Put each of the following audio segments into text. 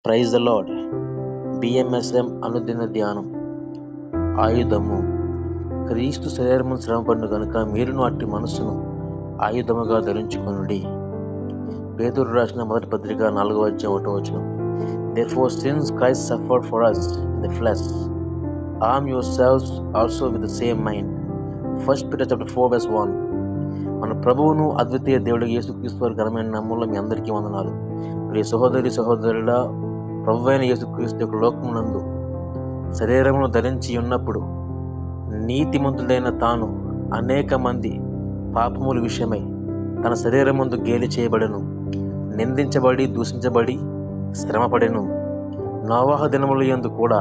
Praise the lord. బిఎంఎస్ఎం అనుదిన ధ్యానం. ఆయుధము. క్రీస్తు శరీరము శ్రమపడును గనుక మీరును అట్టి మనస్సును ఆయుధముగా ధరించుకొనుడి. పేతురు రాసిన మొదటి పత్రిక 4:1. Therefore since Christ suffered for us in the flesh, arm yourselves also with the same mind. 1 Peter chapter 4:1. మన ప్రభువును అద్వితీయ దేవుడు యేసుక్రీస్తు వారి ఘనమైన నామములో మీ అందరికీ వందనాలు. ప్రియ సహోదరి సహోదరుల, ప్రభువైన యేసుక్రీస్తు యొక్క లోకమునందు శరీరమును ధరించి ఉన్నప్పుడు నీతిమంతుడైన తాను అనేక మంది పాపముల విషయమై తన శరీరమందు గేలి చేయబడెను, నిందించబడి దూషించబడి శ్రమపడెను. నోవాహు దినముల యందు కూడా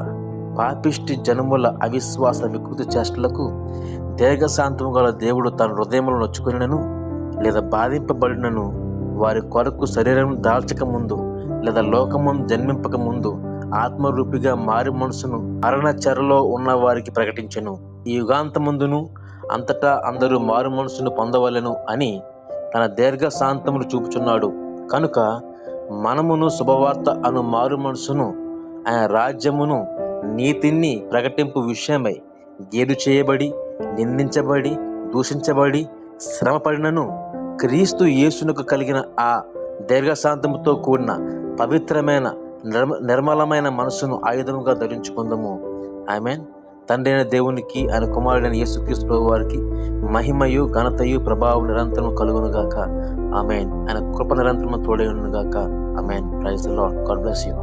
పాపిష్టి జనముల అవిశ్వాస వికృతి చేష్టలకు దీర్ఘశాంతము గల దేవుడు తన హృదయములు నొచ్చుకొనినను లేదా బాధింపబడినను వారి కొరకు శరీరం దాల్చక ముందు లేదా లోకముందు జన్మింపక ముందు ఆత్మరూపిగా మారి మనసును మరణ చెరలో ఉన్న వారికి ప్రకటించెను. ఈ యుగాంతమందును అంతటా అందరూ మారు మనసును పొందవలెను అని తన దీర్ఘశాంతమును చూపుచున్నాడు. కనుక మనమును శుభవార్త అను మారు మనసును, ఆయన రాజ్యమును, నీతిని ప్రకటింపు విషయమై గేలు చేయబడి నిందించబడి దూషించబడి శ్రమపడినను క్రీస్తు యేసునకు కలిగిన ఆ దీర్ఘశాంతముతో కూడిన పవిత్రమైన నిర్మలమైన మనసును ఆయుధముగా ధరించుకుందాము. ఆమేన్. తండ్రి అయిన దేవునికి, ఆయన కుమారుడైన యేసుక్రీస్తు ప్రభు వారికి మహిమయు ఘనతయు ప్రభావం నిరంతరం కలుగునుగాక. ఆమేన్. ఆయన కృప నిరంతరం తోడై ఉండునుగాక. ఆమేన్. Praise the Lord. God bless you.